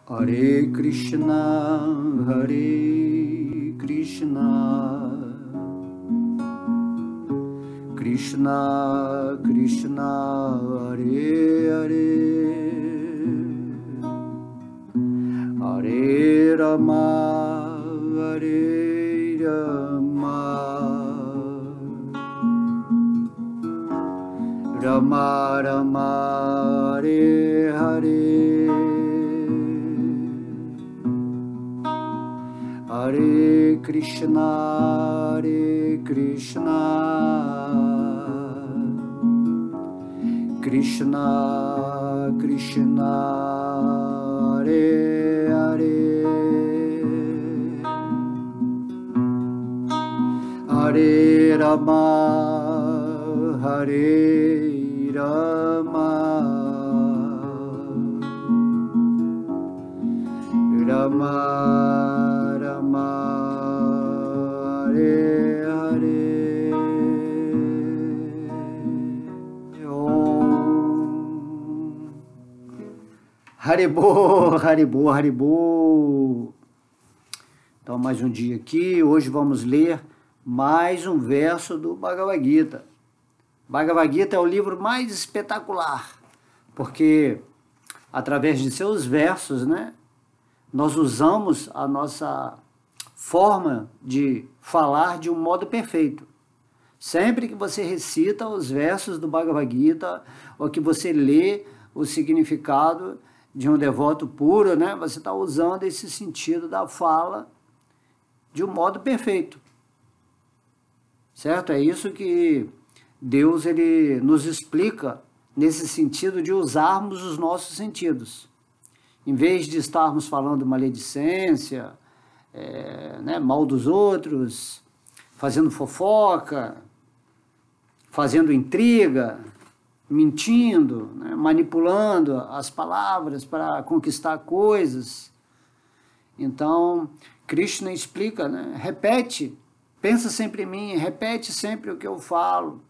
Hare Krishna, Hare Krishna, Krishna Krishna, Hare Hare, Hare Rama, Hare Rama, Rama Rama, Hare Hare, Hare Krishna, Hare Krishna, Krishna Krishna, Hare Hare, Hare Rama, Hare Rama, Rama Rama, Hare Hare. Om Haribo, Haribo, Haribo. Então, mais um dia aqui. Hoje vamos ler mais um verso do Bhagavad Gita. Bhagavad Gita é o livro mais espetacular, porque através de seus versos, né, nós usamos a nossa forma de falar de um modo perfeito. Sempre que você recita os versos do Bhagavad Gita, ou que você lê o significado de um devoto puro, né, você está usando esse sentido da fala de um modo perfeito. Certo? É isso que Deus ele nos explica nesse sentido de usarmos os nossos sentidos. Em vez de estarmos falando maledicência, né, mal dos outros, fazendo fofoca, fazendo intriga, mentindo, né, manipulando as palavras para conquistar coisas. Então, Krishna explica, né, repete, pensa sempre em mim, repete sempre o que eu falo,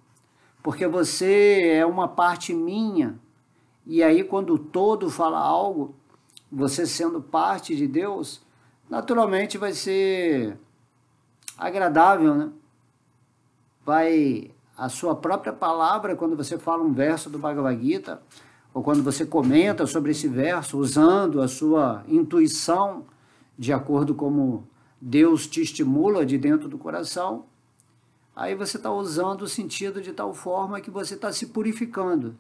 porque você é uma parte minha, e aí quando o todo fala algo, você sendo parte de Deus, naturalmente vai ser agradável, né? A sua própria palavra, quando você fala um verso do Bhagavad Gita, ou quando você comenta sobre esse verso, usando a sua intuição, de acordo como Deus te estimula de dentro do coração, aí você está usando o sentido de tal forma que você está se purificando.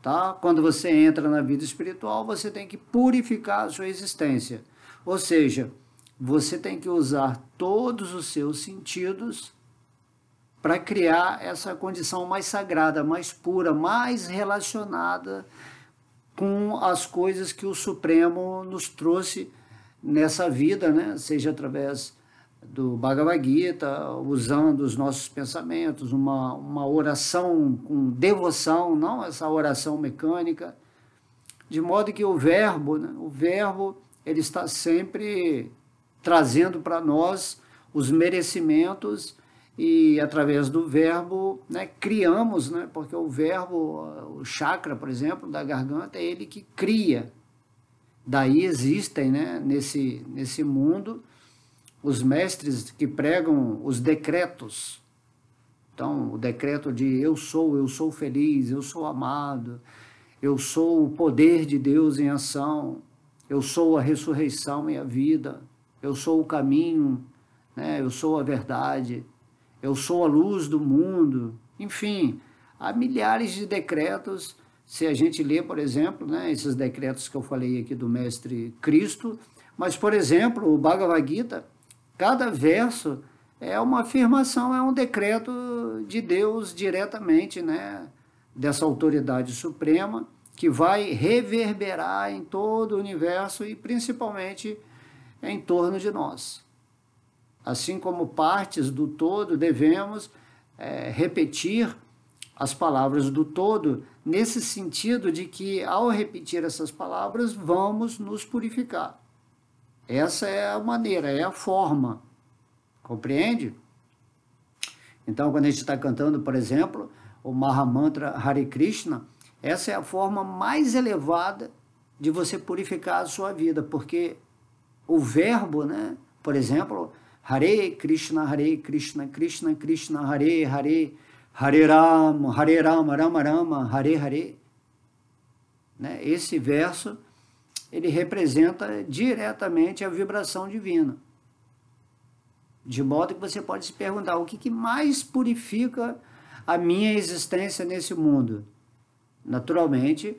Tá? Quando você entra na vida espiritual, você tem que purificar a sua existência. Ou seja, você tem que usar todos os seus sentidos para criar essa condição mais sagrada, mais pura, mais relacionada com as coisas que o Supremo nos trouxe nessa vida, né? Seja através do Bhagavad Gita, usando os nossos pensamentos, uma oração com devoção, não essa oração mecânica, de modo que o verbo, né, ele está sempre trazendo para nós os merecimentos e através do verbo, né, criamos, né, porque o verbo, o chakra, por exemplo, da garganta, é ele que cria. Daí existem, né, nesse mundo os mestres que pregam os decretos. Então, o decreto de eu sou feliz, eu sou amado, eu sou o poder de Deus em ação, eu sou a ressurreição e a vida, eu sou o caminho, né, eu sou a verdade, eu sou a luz do mundo. Enfim, há milhares de decretos. Se a gente lê, por exemplo, né, esses decretos que eu falei aqui do Mestre Cristo, mas, por exemplo, o Bhagavad Gita, cada verso é uma afirmação, é um decreto de Deus diretamente, né, dessa autoridade suprema, que vai reverberar em todo o universo e principalmente em torno de nós. Assim como partes do todo, devemos repetir as palavras do todo, nesse sentido de que, ao repetir essas palavras, vamos nos purificar. Essa é a maneira, é a forma. Compreende? Então, quando a gente está cantando, por exemplo, o Mahamantra Hare Krishna, essa é a forma mais elevada de você purificar a sua vida, porque o verbo, né, por exemplo, Hare Krishna, Krishna Krishna, Hare Hare, Hare Rama, Rama Rama, Hare Hare, né? Esse verso, ele representa diretamente a vibração divina. De modo que você pode se perguntar, o que mais purifica a minha existência nesse mundo? Naturalmente,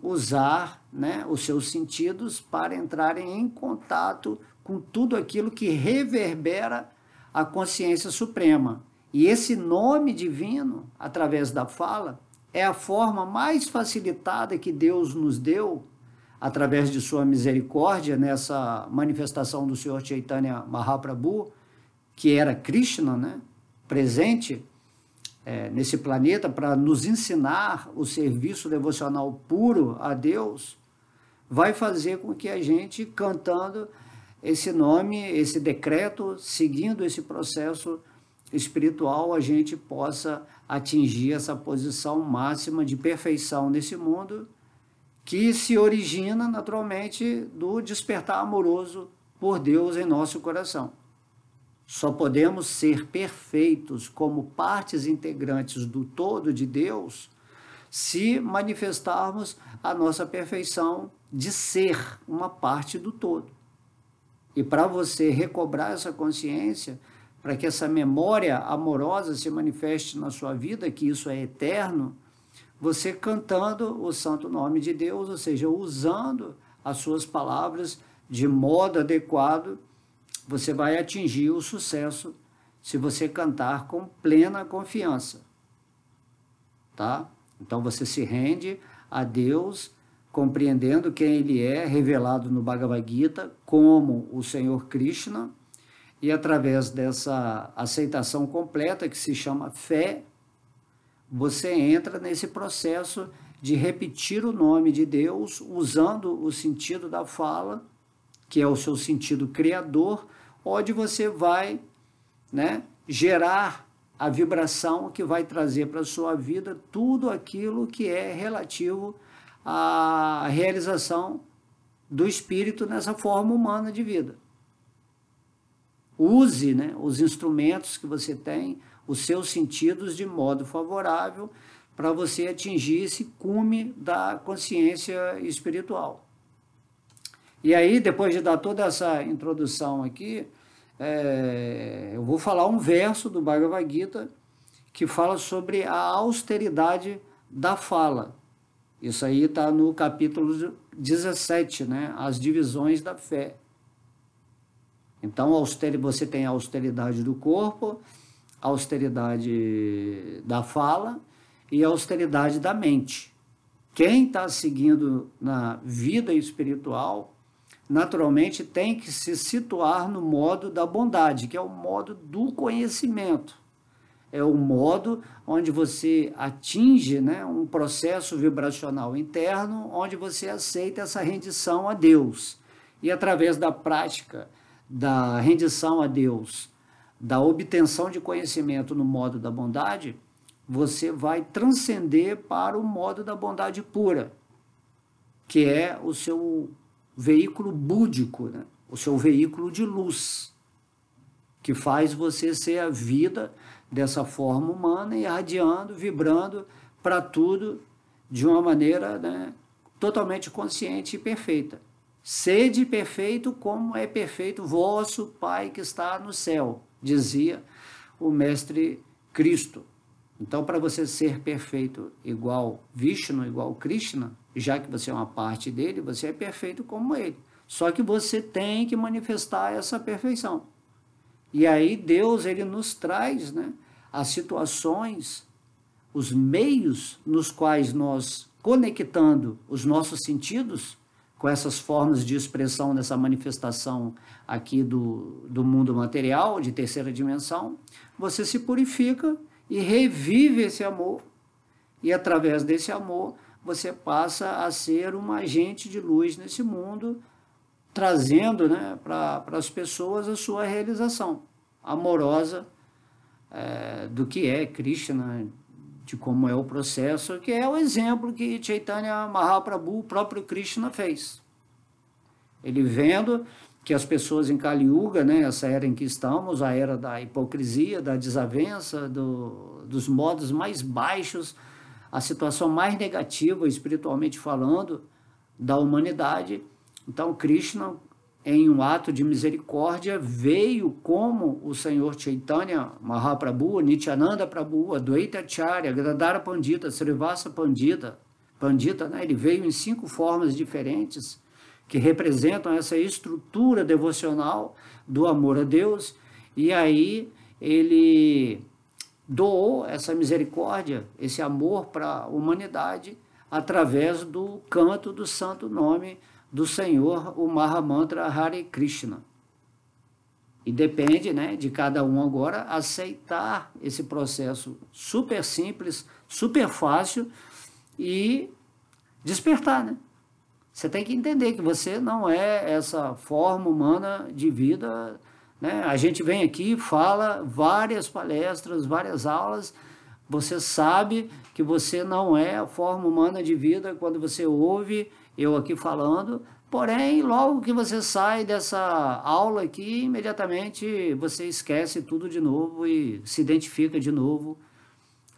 usar, né, os seus sentidos para entrarem em contato com tudo aquilo que reverbera a consciência suprema. E esse nome divino, através da fala, é a forma mais facilitada que Deus nos deu, através de sua misericórdia, nessa manifestação do Senhor Chaitanya Mahaprabhu, que era Krishna, né, presente nesse planeta para nos ensinar o serviço devocional puro a Deus, vai fazer com que a gente, cantando esse nome, esse decreto, seguindo esse processo espiritual, a gente possa atingir essa posição máxima de perfeição nesse mundo, que se origina naturalmente do despertar amoroso por Deus em nosso coração. Só podemos ser perfeitos como partes integrantes do todo de Deus se manifestarmos a nossa perfeição de ser uma parte do todo. E para você recobrar essa consciência, para que essa memória amorosa se manifeste na sua vida, que isso é eterno, você cantando o santo nome de Deus, ou seja, usando as suas palavras de modo adequado, você vai atingir o sucesso se você cantar com plena confiança, tá? Então você se rende a Deus, compreendendo quem Ele é, revelado no Bhagavad Gita, como o Senhor Krishna, e através dessa aceitação completa, que se chama fé, você entra nesse processo de repetir o nome de Deus, usando o sentido da fala, que é o seu sentido criador, onde você vai, né, gerar a vibração que vai trazer para a sua vida tudo aquilo que é relativo à realização do espírito nessa forma humana de vida. Use, né, os instrumentos que você tem, os seus sentidos de modo favorável para você atingir esse cume da consciência espiritual. E aí, depois de dar toda essa introdução aqui, eu vou falar um verso do Bhagavad Gita que fala sobre a austeridade da fala. Isso aí está no capítulo 17, né? As divisões da fé. Então, você tem a austeridade do corpo, a austeridade da fala e a austeridade da mente. Quem está seguindo na vida espiritual, naturalmente tem que se situar no modo da bondade, que é o modo do conhecimento. É o modo onde você atinge, né, um processo vibracional interno, onde você aceita essa rendição a Deus. E através da prática da rendição a Deus, da obtenção de conhecimento no modo da bondade, você vai transcender para o modo da bondade pura, que é o seu veículo búdico, né? O seu veículo de luz, que faz você ser a vida dessa forma humana, irradiando, vibrando para tudo de uma maneira, né, totalmente consciente e perfeita. Sede perfeito como é perfeito vosso Pai que está no céu, dizia o Mestre Cristo. Então, para você ser perfeito igual Vishnu, igual Krishna, já que você é uma parte dele, você é perfeito como ele. Só que você tem que manifestar essa perfeição. E aí Deus, ele nos traz, né, as situações, os meios nos quais nós, conectando os nossos sentidos com essas formas de expressão dessa manifestação aqui do mundo material, de terceira dimensão, você se purifica e revive esse amor. E através desse amor, você passa a ser um agente de luz nesse mundo, trazendo, né, para as pessoas a sua realização amorosa do que é Krishna, de como é o processo, que é o exemplo que Chaitanya Mahaprabhu, o próprio Krishna, fez. Ele vendo que as pessoas em Kali Yuga, né, essa era em que estamos, a era da hipocrisia, da desavença, dos modos mais baixos, a situação mais negativa, espiritualmente falando, da humanidade. Então, Krishna, em um ato de misericórdia, veio como o Senhor Chaitanya Mahaprabhu, Nityananda Prabhu, Advaita Acharya, Gadadhara Pandita, Srivasa Pandita, né? Ele veio em 5 formas diferentes, que representam essa estrutura devocional do amor a Deus, e aí ele doou essa misericórdia, esse amor para a humanidade, através do canto do santo nome do Senhor, o Mahamantra Hare Krishna. E depende, né, de cada um agora aceitar esse processo super simples, super fácil e despertar, né? Você tem que entender que você não é essa forma humana de vida, né? A gente vem aqui, fala várias palestras, várias aulas, você sabe que você não é a forma humana de vida quando você ouve eu aqui falando, porém, logo que você sai dessa aula aqui, imediatamente você esquece tudo de novo e se identifica de novo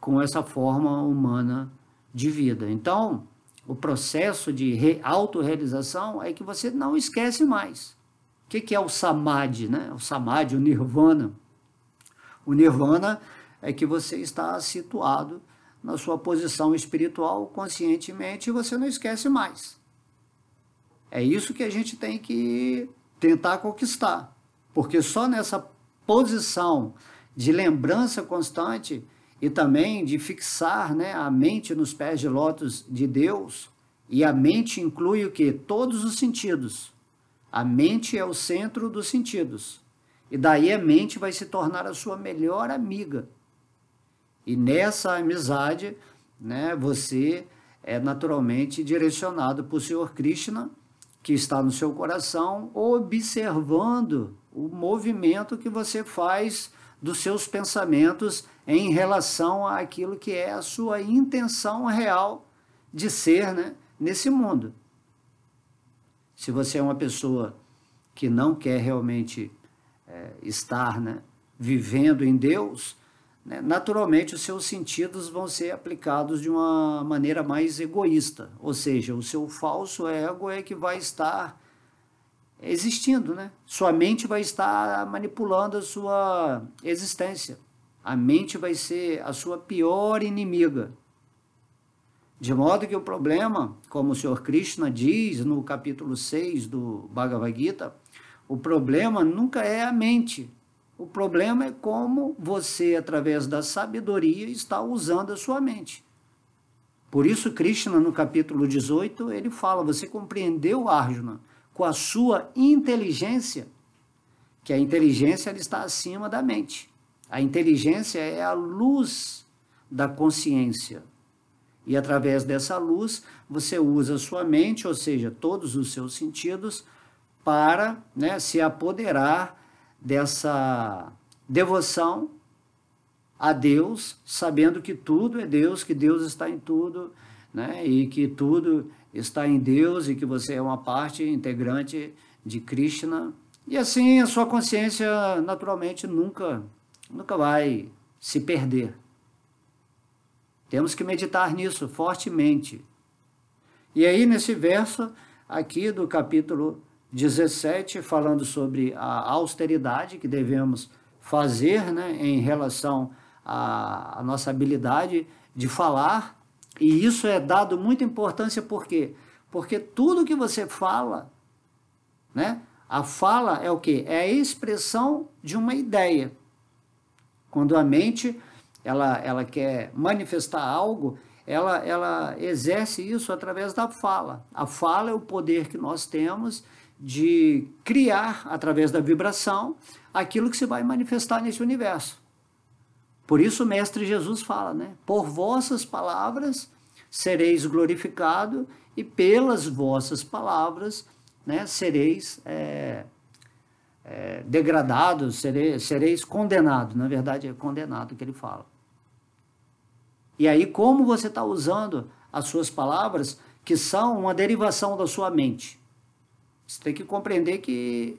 com essa forma humana de vida. Então, o processo de autorrealização é que você não esquece mais. O que é o samadhi, né? O samadhi, o nirvana. O nirvana é que você está situado na sua posição espiritual conscientemente e você não esquece mais. É isso que a gente tem que tentar conquistar, porque só nessa posição de lembrança constante e também de fixar, né, a mente nos pés de lótus de Deus, e a mente inclui o quê? Todos os sentidos. A mente é o centro dos sentidos. E daí a mente vai se tornar a sua melhor amiga. E nessa amizade, né, você é naturalmente direcionado por Senhor Krishna, que está no seu coração, observando o movimento que você faz dos seus pensamentos em relação àquilo que é a sua intenção real de ser, né, nesse mundo. Se você é uma pessoa que não quer realmente estar, né, vivendo em Deus, né, naturalmente os seus sentidos vão ser aplicados de uma maneira mais egoísta, ou seja, o seu falso ego é que vai estar existindo, né? Sua mente vai estar manipulando a sua existência. A mente vai ser a sua pior inimiga. De modo que o problema, como o Senhor Krishna diz no capítulo 6 do Bhagavad Gita, o problema nunca é a mente. O problema é como você, através da sabedoria, está usando a sua mente. Por isso, Krishna, no capítulo 18, ele fala, você compreendeu, Arjuna, com a sua inteligência, que a inteligência ela está acima da mente. A inteligência é a luz da consciência. E através dessa luz, você usa a sua mente, ou seja, todos os seus sentidos, para, né, se apoderar dessa devoção a Deus, sabendo que tudo é Deus, que Deus está em tudo, né, e que tudo está em Deus e que você é uma parte integrante de Krishna. E assim a sua consciência naturalmente nunca vai se perder. Temos que meditar nisso fortemente. E aí nesse verso aqui do capítulo 17, falando sobre a austeridade que devemos fazer, né, em relação à nossa habilidade de falar, e isso é dado muita importância, por quê? Porque tudo que você fala, né, a fala é o quê? É a expressão de uma ideia. Quando a mente ela quer manifestar algo, ela exerce isso através da fala. A fala é o poder que nós temos de criar, através da vibração, aquilo que se vai manifestar nesse universo. Por isso o Mestre Jesus fala, né? Por vossas palavras sereis glorificado e pelas vossas palavras, né, sereis degradados, sereis condenados. Na verdade é condenado que ele fala. E aí, como você está usando as suas palavras, que são uma derivação da sua mente. Você tem que compreender que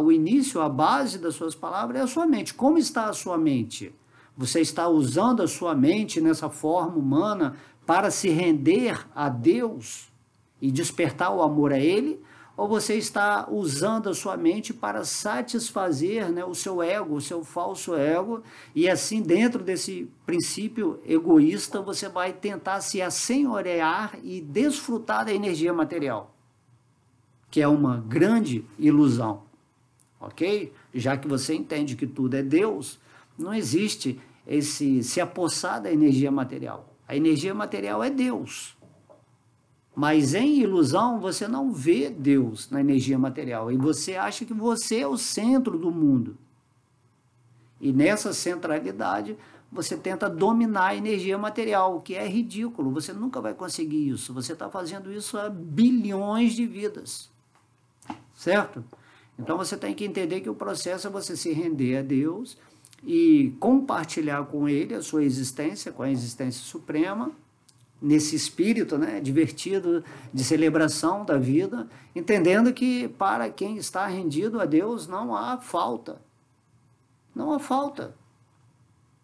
o início, a base das suas palavras é a sua mente. Como está a sua mente? Você está usando a sua mente nessa forma humana para se render a Deus e despertar o amor a Ele? Ou você está usando a sua mente para satisfazer, né, o seu ego, o seu falso ego, e assim, dentro desse princípio egoísta, você vai tentar se assenhorear e desfrutar da energia material, que é uma grande ilusão, ok? Já que você entende que tudo é Deus, não existe esse se apossar da energia material. A energia material é Deus. Mas em ilusão você não vê Deus na energia material e você acha que você é o centro do mundo. E nessa centralidade você tenta dominar a energia material, o que é ridículo. Você nunca vai conseguir isso. Você está fazendo isso há bilhões de vidas, certo? Então você tem que entender que o processo é você se render a Deus e compartilhar com Ele a sua existência, com a existência suprema, nesse espírito, né, divertido, de celebração da vida, entendendo que para quem está rendido a Deus não há falta. Não há falta,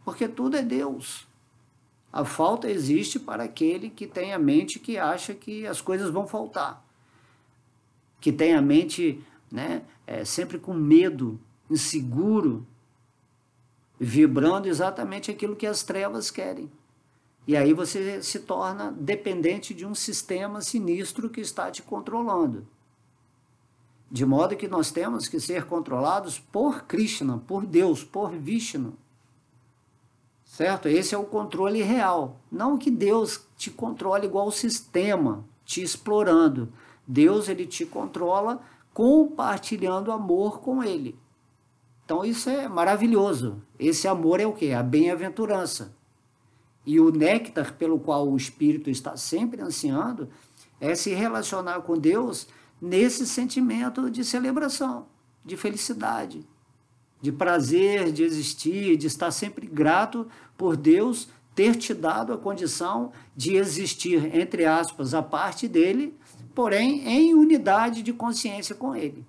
porque tudo é Deus. A falta existe para aquele que tem a mente que acha que as coisas vão faltar, que tem a mente, né, sempre com medo, inseguro, vibrando exatamente aquilo que as trevas querem. E aí você se torna dependente de um sistema sinistro que está te controlando. De modo que nós temos que ser controlados por Krishna, por Deus, por Vishnu. Certo? Esse é o controle real. Não que Deus te controle igual o sistema, te explorando. Deus, ele te controla compartilhando amor com ele. Então isso é maravilhoso. Esse amor é o quê? A bem-aventurança. E o néctar pelo qual o espírito está sempre ansiando é se relacionar com Deus nesse sentimento de celebração, de felicidade, de prazer, de existir, de estar sempre grato por Deus ter te dado a condição de existir, entre aspas, a parte dele, porém em unidade de consciência com ele.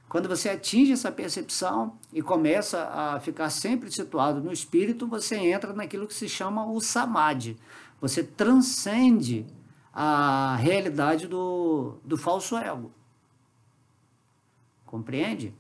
Quando você atinge essa percepção e começa a ficar sempre situado no espírito, você entra naquilo que se chama o samadhi. Você transcende a realidade do falso ego. Compreende?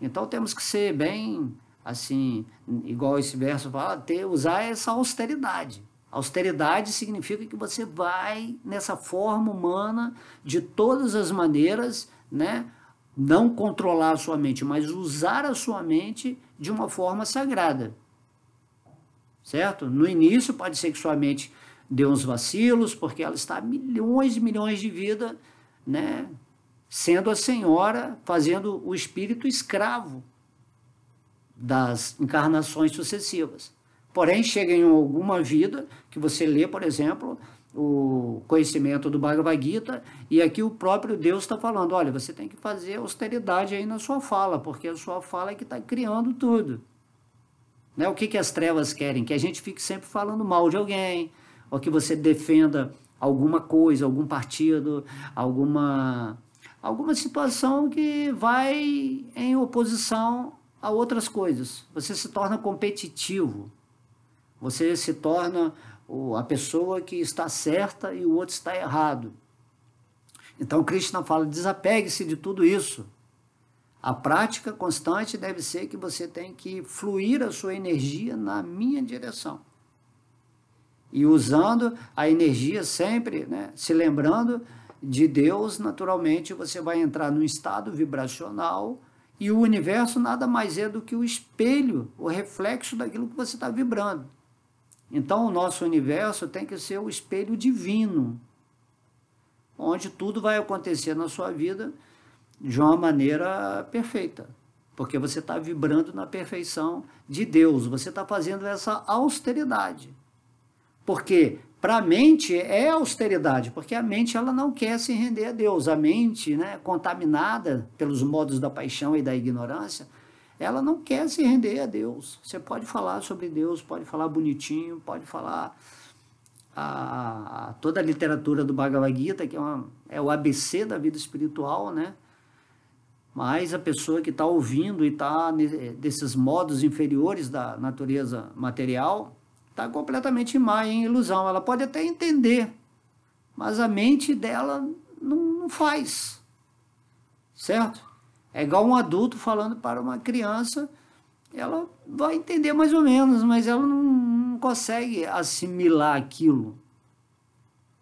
Então temos que ser bem, assim, igual esse verso fala, usar essa austeridade. Austeridade significa que você vai nessa forma humana de todas as maneiras, né? Não controlar a sua mente, mas usar a sua mente de uma forma sagrada, certo? No início pode ser que sua mente dê uns vacilos, porque ela está há milhões e milhões de vidas, né, sendo a senhora, fazendo o espírito escravo das encarnações sucessivas. Porém, chega em alguma vida que você lê, por exemplo, o conhecimento do Bhagavad Gita, e aqui o próprio Deus está falando, olha, você tem que fazer austeridade aí na sua fala, porque a sua fala é que está criando tudo. Né? O que as trevas querem? Que a gente fique sempre falando mal de alguém, ou que você defenda alguma coisa, algum partido, alguma situação que vai em oposição a outras coisas. Você se torna competitivo, você se torna a pessoa que está certa e o outro está errado. Então Krishna fala, desapegue-se de tudo isso. A prática constante deve ser que você tem que fluir a sua energia na minha direção. E usando a energia sempre, né, se lembrando de Deus, naturalmente você vai entrar num estado vibracional e o universo nada mais é do que o espelho, o reflexo daquilo que você está vibrando. Então, o nosso universo tem que ser o espelho divino, onde tudo vai acontecer na sua vida de uma maneira perfeita, porque você está vibrando na perfeição de Deus, você está fazendo essa austeridade. Porque para a mente é austeridade, porque a mente ela não quer se render a Deus. A mente, né, contaminada pelos modos da paixão e da ignorância, ela não quer se render a Deus. Você pode falar sobre Deus, pode falar bonitinho, pode falar toda a literatura do Bhagavad Gita, que é o ABC da vida espiritual, né? Mas a pessoa que está ouvindo e está desses modos inferiores da natureza material, está completamente em maia, em ilusão. Ela pode até entender, mas a mente dela não faz, certo? É igual um adulto falando para uma criança, ela vai entender mais ou menos, mas ela não consegue assimilar aquilo.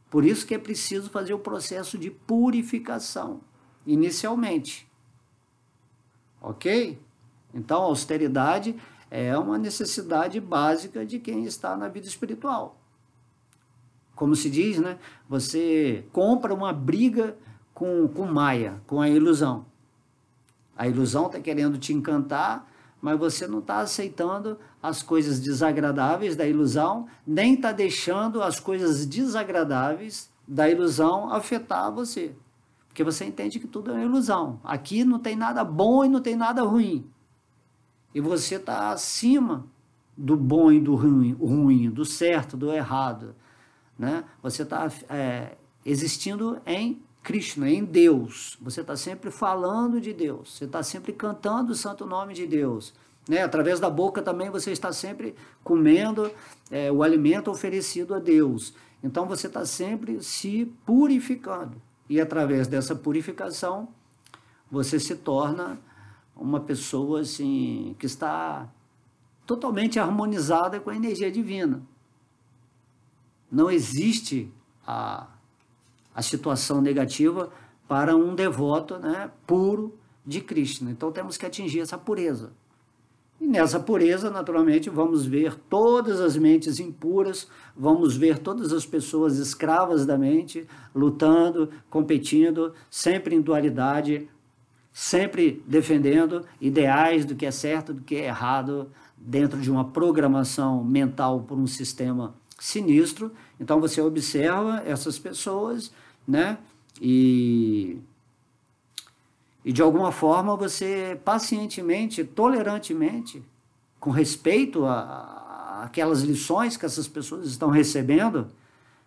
Por isso que é preciso fazer o processo de purificação, inicialmente. Ok? Então, a austeridade é uma necessidade básica de quem está na vida espiritual. Como se diz, né? Você compra uma briga com Maya, com a ilusão. A ilusão está querendo te encantar, mas você não está aceitando as coisas desagradáveis da ilusão, nem está deixando as coisas desagradáveis da ilusão afetar você. Porque você entende que tudo é uma ilusão. Aqui não tem nada bom e não tem nada ruim. E você está acima do bom e do ruim, do certo, do errado. Né? Você está existindo em Krishna, em Deus. Você está sempre falando de Deus. Você está sempre cantando o santo nome de Deus. Né? Através da boca também você está sempre comendo o alimento oferecido a Deus. Então você está sempre se purificando. E através dessa purificação, você se torna uma pessoa assim, que está totalmente harmonizada com a energia divina. Não existe a situação negativa para um devoto, né, puro de Krishna. Então temos que atingir essa pureza. E nessa pureza, naturalmente, vamos ver todas as mentes impuras, vamos ver todas as pessoas escravas da mente, lutando, competindo, sempre em dualidade, sempre defendendo ideais do que é certo, do que é errado, dentro de uma programação mental por um sistema sinistro. Então você observa essas pessoas, né? E de alguma forma você pacientemente, tolerantemente, com respeito àquelas lições que essas pessoas estão recebendo,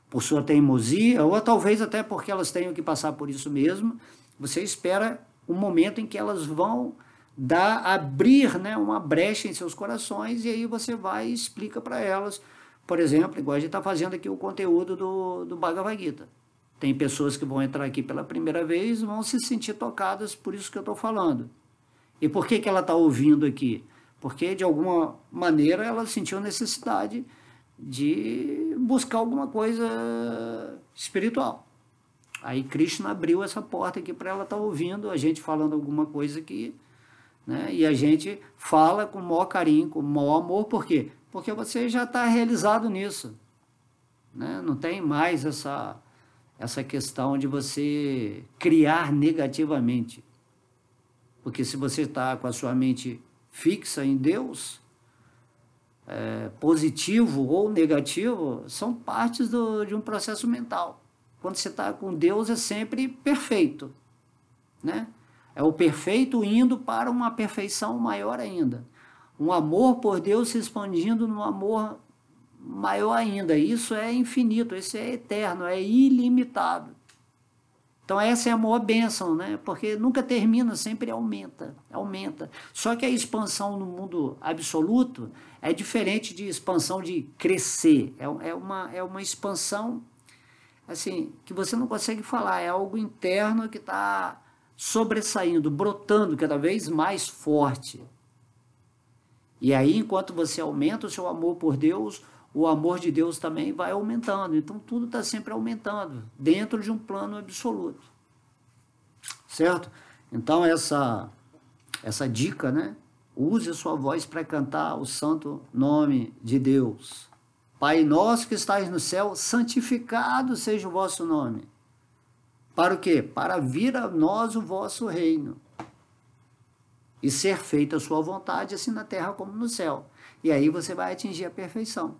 por sua teimosia, ou talvez até porque elas tenham que passar por isso mesmo, você espera um momento em que elas vão abrir, né, uma brecha em seus corações, e aí você vai e explica para elas, por exemplo, igual a gente está fazendo aqui o conteúdo do Bhagavad Gita. Tem pessoas que vão entrar aqui pela primeira vez e vão se sentir tocadas por isso que eu estou falando. E por que ela está ouvindo aqui? Porque, de alguma maneira, ela sentiu necessidade de buscar alguma coisa espiritual. Aí Krishna abriu essa porta aqui para ela estar ouvindo a gente falando alguma coisa aqui, né? E a gente fala com o maior carinho, com o maior amor. Por quê? Porque você já está realizado nisso, né? Não tem mais essa questão de você criar negativamente. Porque se você está com a sua mente fixa em Deus, positivo ou negativo, são partes de um processo mental. Quando você está com Deus, é sempre perfeito, né? É o perfeito indo para uma perfeição maior ainda. Um amor por Deus se expandindo num amor maior ainda. Isso é infinito, isso é eterno, é ilimitado. Então essa é a maior bênção, né? Porque nunca termina, sempre aumenta, aumenta. Só que a expansão no mundo absoluto é diferente de expansão de crescer. É uma expansão assim, que você não consegue falar, é algo interno que está sobressaindo, brotando cada vez mais forte. E aí, enquanto você aumenta o seu amor por Deus, o amor de Deus também vai aumentando. Então, tudo está sempre aumentando, dentro de um plano absoluto. Certo? Então, essa dica, né? Use a sua voz para cantar o santo nome de Deus. Pai nosso que estais no céu, santificado seja o vosso nome. Para o quê? Para vir a nós o vosso reino. E ser feita a sua vontade, assim na terra como no céu. E aí você vai atingir a perfeição.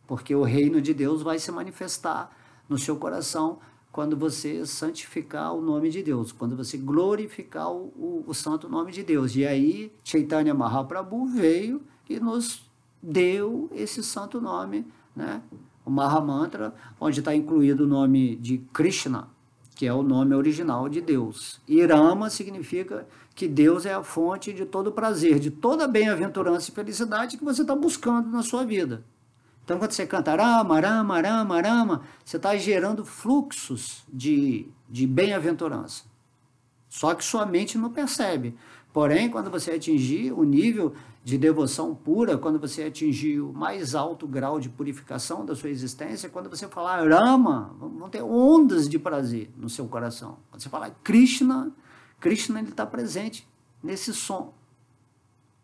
Porque o reino de Deus vai se manifestar no seu coração quando você santificar o nome de Deus, quando você glorificar o santo nome de Deus. E aí Chaitanya Mahaprabhu veio e nos deu esse santo nome, né? o Mahamantra, onde está incluído o nome de Krishna, que é o nome original de Deus. E Rama significa que Deus é a fonte de todo prazer, de toda bem-aventurança e felicidade que você está buscando na sua vida. Então, quando você canta Rama, Rama, Rama, Rama, você está gerando fluxos de bem-aventurança. Só que sua mente não percebe. Porém, quando você atingir o nível de devoção pura, quando você atingir o mais alto grau de purificação da sua existência, quando você falar Rama, vão ter ondas de prazer no seu coração. Quando você falar Krishna, Krishna está presente nesse som.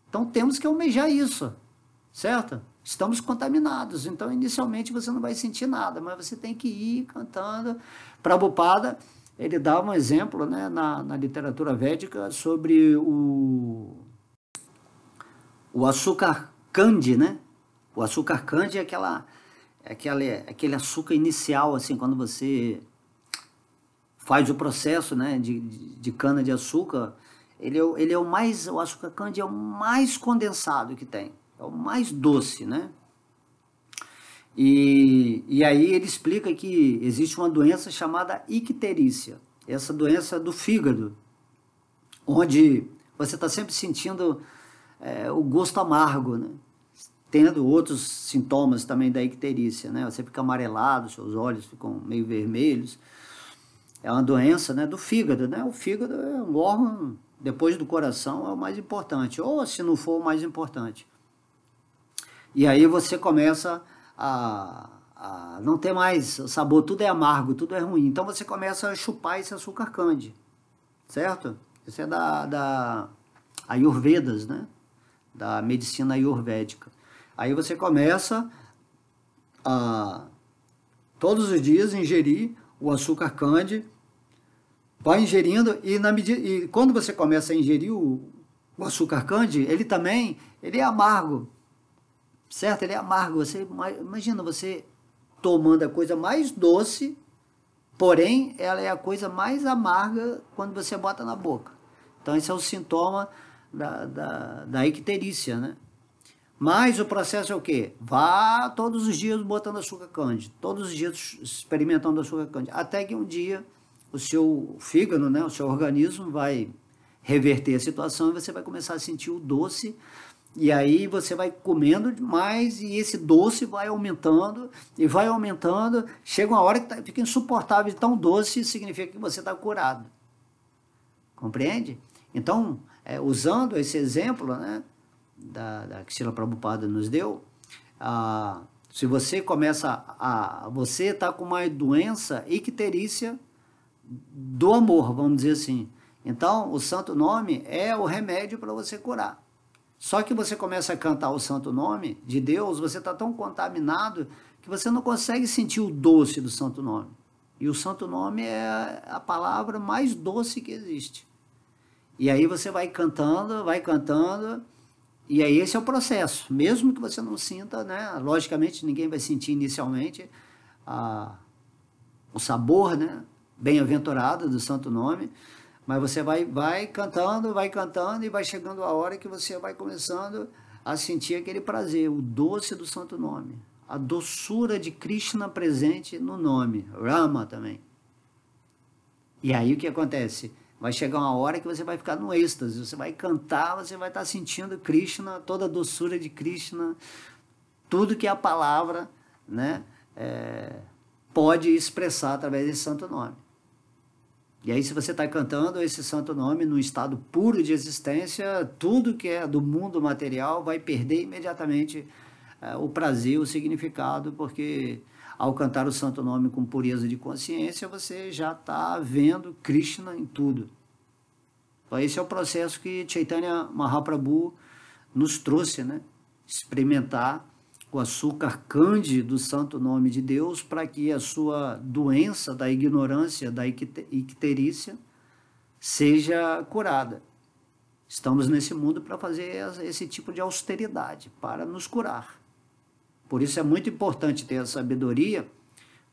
Então, temos que almejar isso, certo? Estamos contaminados, então inicialmente você não vai sentir nada, mas você tem que ir cantando. Prabhupada, ele dá um exemplo, né, na literatura védica sobre o açúcar candy, né? O açúcar candy é aquele açúcar inicial, assim, quando você faz o processo, né, de cana de açúcar, o açúcar candy é o mais condensado que tem. É o mais doce, né? E aí ele explica que existe uma doença chamada icterícia. Essa doença do fígado, onde você está sempre sentindo o gosto amargo, né? Tendo outros sintomas também da icterícia, né? Você fica amarelado, seus olhos ficam meio vermelhos. É uma doença, né, do fígado, né? O fígado é um órgão, depois do coração, é o mais importante, ou se não for o mais importante. E aí você começa a não ter mais sabor, tudo é amargo, tudo é ruim. Então você começa a chupar esse açúcar candy, certo? Isso é da Ayurvedas, né? Da medicina ayurvédica. Aí você começa a todos os dias ingerir o açúcar candy, vai ingerindo e quando você começa a ingerir o açúcar candy, ele é amargo. Certo? Ele é amargo. Você imagina você tomando a coisa mais doce, porém ela é a coisa mais amarga quando você bota na boca. Então esse é o sintoma da icterícia, né? Mas o processo é o quê? Vá todos os dias botando açúcar candy, todos os dias experimentando açúcar candy, até que um dia o seu fígado, né, o seu organismo vai reverter a situação e você vai começar a sentir o doce. E aí você vai comendo demais e esse doce vai aumentando e vai aumentando. Chega uma hora que fica insuportável de tão doce, significa que você está curado. Compreende? Então, usando esse exemplo, né, que Srila Prabhupada nos deu, se você você está com uma doença icterícia do amor, vamos dizer assim. Então, o santo nome é o remédio para você curar. Só que você começa a cantar o santo nome de Deus, você está tão contaminado que você não consegue sentir o doce do santo nome. E o santo nome é a palavra mais doce que existe. E aí você vai cantando, e aí esse é o processo. Mesmo que você não sinta, né? Logicamente ninguém vai sentir inicialmente o sabor, né, bem-aventurado do santo nome, mas você vai cantando e vai chegando a hora que você vai começando a sentir aquele prazer, o doce do santo nome, a doçura de Krishna presente no nome, Rama também. E aí o que acontece? Vai chegar uma hora que você vai ficar no êxtase, você vai cantar, você vai estar sentindo Krishna, toda a doçura de Krishna, tudo que a palavra, né, pode expressar através desse santo nome. E aí, se você está cantando esse santo nome num estado puro de existência, tudo que é do mundo material vai perder imediatamente o prazer, o significado, porque ao cantar o santo nome com pureza de consciência, você já está vendo Krishna em tudo. Então, esse é o processo que Chaitanya Mahaprabhu nos trouxe, né? Experimentar o açúcar candy do santo nome de Deus para que a sua doença da ignorância, da icterícia, seja curada. Estamos nesse mundo para fazer esse tipo de austeridade, para nos curar. Por isso é muito importante ter a sabedoria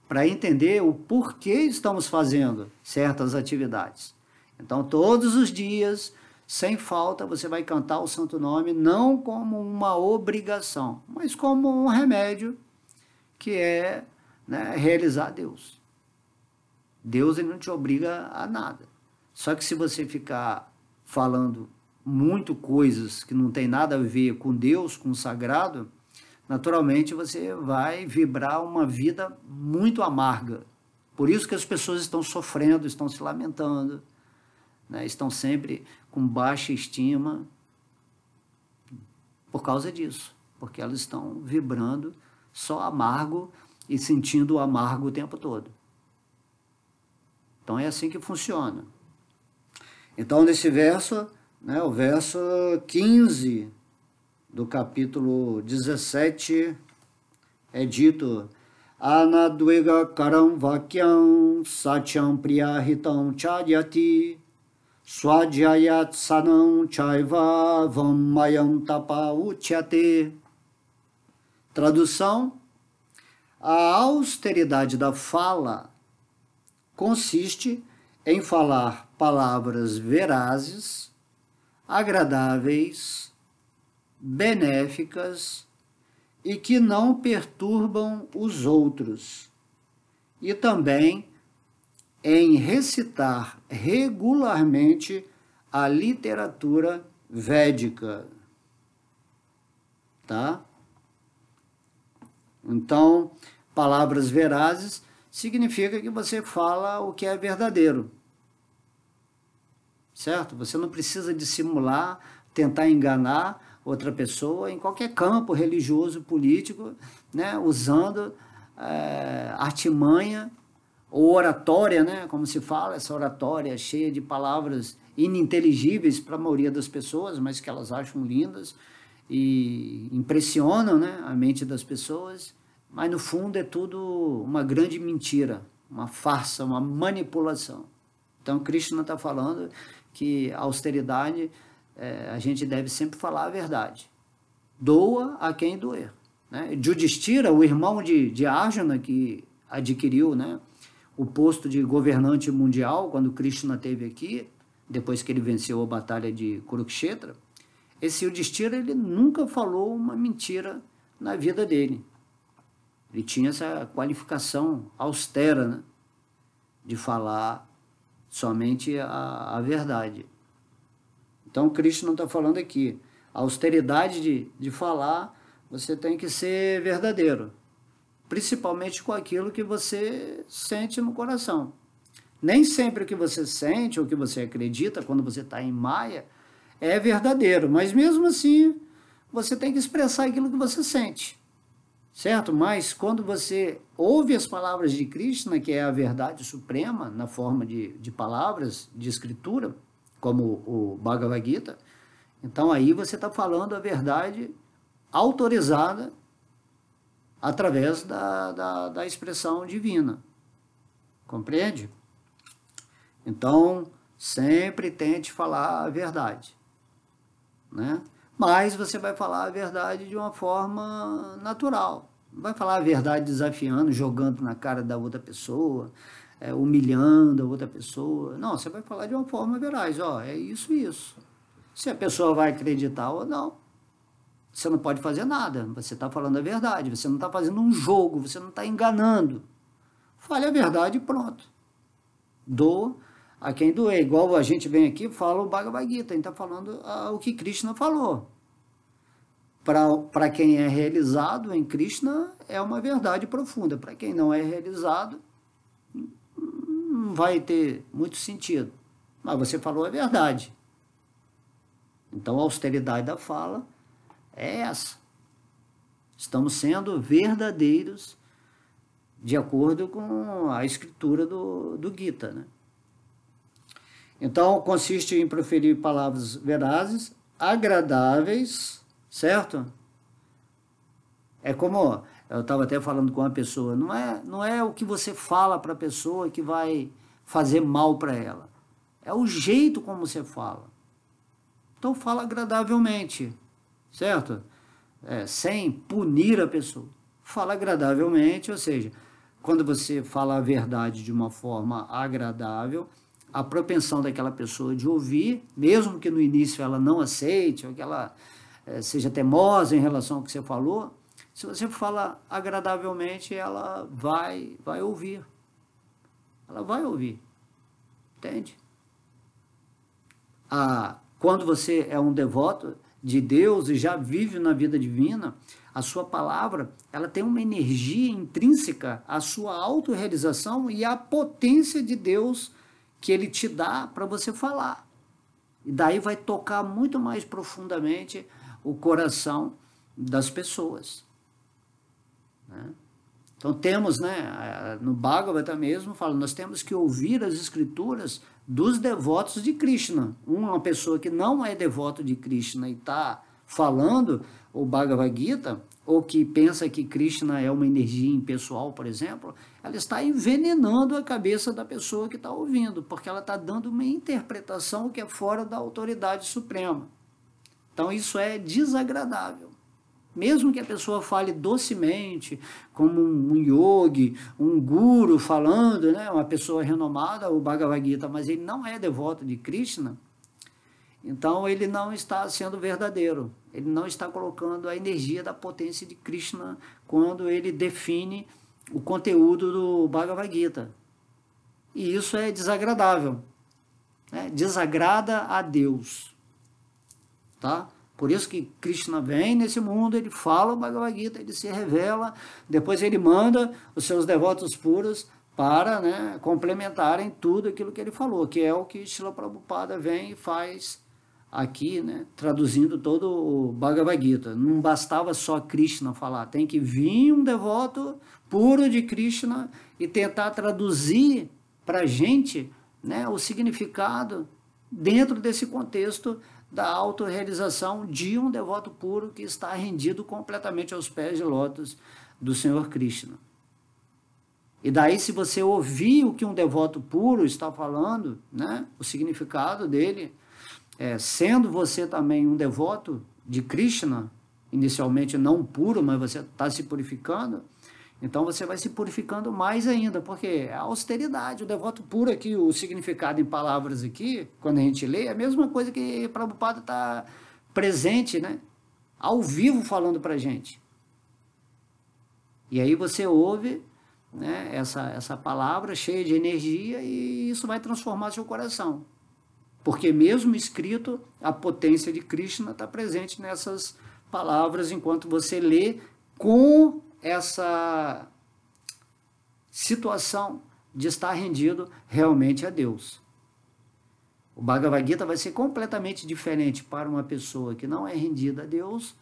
para entender o porquê estamos fazendo certas atividades. Então, todos os dias, sem falta, você vai cantar o santo nome, não como uma obrigação, mas como um remédio que é, né, realizar Deus. Deus, ele não te obriga a nada. Só que se você ficar falando muito coisas que não tem nada a ver com Deus, com o sagrado, naturalmente você vai vibrar uma vida muito amarga. Por isso que as pessoas estão sofrendo, estão se lamentando, né? Estão sempre com baixa estima por causa disso, porque elas estão vibrando só amargo e sentindo o amargo o tempo todo. Então é assim que funciona. Então nesse verso, né, o verso 15 do capítulo 17 é dito: Anadvega karam vakyam satyam priyahitam chadyati swadhyayat sanam chaiva vammayam tapa uchyate. Tradução: a austeridade da fala consiste em falar palavras verazes, agradáveis, benéficas e que não perturbam os outros, e também em recitar regularmente a literatura védica, tá? Então, palavras verazes significa que você fala o que é verdadeiro, certo? Você não precisa dissimular, tentar enganar outra pessoa em qualquer campo religioso, político, né? Usando artimanha ou oratória, né? Como se fala, essa oratória cheia de palavras ininteligíveis para a maioria das pessoas, mas que elas acham lindas e impressionam, né, a mente das pessoas, mas no fundo é tudo uma grande mentira, uma farsa, uma manipulação. Então Krishna está falando que a austeridade, a gente deve sempre falar a verdade. Doa a quem doer, né? Yudhishthira, o irmão de Arjuna, que adquiriu, né, o posto de governante mundial quando Krishna esteve aqui, depois que ele venceu a batalha de Kurukshetra, esse Yudhishthira, ele nunca falou uma mentira na vida dele. Ele tinha essa qualificação austera, né, de falar somente a verdade. Então, Krishna está falando aqui, a austeridade de falar, você tem que ser verdadeiro, principalmente com aquilo que você sente no coração. Nem sempre o que você sente ou o que você acredita quando você está em Maya é verdadeiro, mas mesmo assim você tem que expressar aquilo que você sente, certo? Mas quando você ouve as palavras de Krishna, que é a verdade suprema na forma de palavras, de escritura, como o Bhagavad Gita, então aí você está falando a verdade autorizada através da expressão divina, compreende? Então, sempre tente falar a verdade, né? Mas você vai falar a verdade de uma forma natural. Não vai falar a verdade desafiando, jogando na cara da outra pessoa, humilhando a outra pessoa. Não, você vai falar de uma forma veraz. Ó, é isso e isso. Se a pessoa vai acreditar ou não, você não pode fazer nada. Você está falando a verdade. Você não está fazendo um jogo. Você não está enganando. Fale a verdade e pronto. Doa a quem doer. Igual a gente vem aqui e fala o Bhagavad Gita. A gente está falando o que Krishna falou. Para quem é realizado em Krishna, é uma verdade profunda. Para quem não é realizado, não vai ter muito sentido. Mas você falou a verdade. Então, a austeridade da fala é essa. Estamos sendo verdadeiros de acordo com a escritura do Gita, né? Então, consiste em proferir palavras verazes, agradáveis, certo? É como eu estava até falando com uma pessoa, não é o que você fala para a pessoa que vai fazer mal para ela. É o jeito como você fala. Então, fala agradavelmente, certo? Sem punir a pessoa. Fala agradavelmente, ou seja, quando você fala a verdade de uma forma agradável, a propensão daquela pessoa de ouvir, mesmo que no início ela não aceite, ou que ela seja teimosa em relação ao que você falou, Se você fala agradavelmente, ela vai ouvir. Ela vai ouvir. Entende? Quando você é um devoto de Deus e já vive na vida divina, a sua palavra, ela tem uma energia intrínseca à sua autorrealização e à potência de Deus que ele te dá para você falar. E daí vai tocar muito mais profundamente o coração das pessoas. Né? Então temos, né, no Bhagavata mesmo, fala, nós temos que ouvir as escrituras dos devotos de Krishna. Uma pessoa que não é devoto de Krishna e está falando o Bhagavad Gita, ou que pensa que Krishna é uma energia impessoal, por exemplo, ela está envenenando a cabeça da pessoa que está ouvindo, porque ela está dando uma interpretação que é fora da autoridade suprema. Então isso é desagradável. Mesmo que a pessoa fale docemente, como um yogi, um guru falando, né, uma pessoa renomada, o Bhagavad Gita, mas ele não é devoto de Krishna, então ele não está sendo verdadeiro, ele não está colocando a energia da potência de Krishna quando ele define o conteúdo do Bhagavad Gita. E isso é desagradável, né? Desagrada a Deus, tá? Por isso que Krishna vem nesse mundo, ele fala o Bhagavad Gita, ele se revela, depois ele manda os seus devotos puros para, né, complementarem tudo aquilo que ele falou, que é o que Srila Prabhupada vem e faz aqui, né, traduzindo todo o Bhagavad Gita. Não bastava só Krishna falar, tem que vir um devoto puro de Krishna e tentar traduzir para a gente, né, o significado dentro desse contexto da autorrealização de um devoto puro que está rendido completamente aos pés de lótus do Senhor Krishna. E daí, se você ouvir o que um devoto puro está falando, né, o significado dele, sendo você também um devoto de Krishna, inicialmente não puro, mas você está se purificando, então você vai se purificando mais ainda, porque a austeridade, o devoto puro aqui, o significado em palavras aqui, quando a gente lê, é a mesma coisa que Prabhupada está presente, né, ao vivo falando para a gente. E aí você ouve, né, essa palavra cheia de energia e isso vai transformar seu coração. Porque mesmo escrito, a potência de Krishna está presente nessas palavras enquanto você lê com essa situação de estar rendido realmente a Deus. O Bhagavad Gita vai ser completamente diferente para uma pessoa que não é rendida a Deus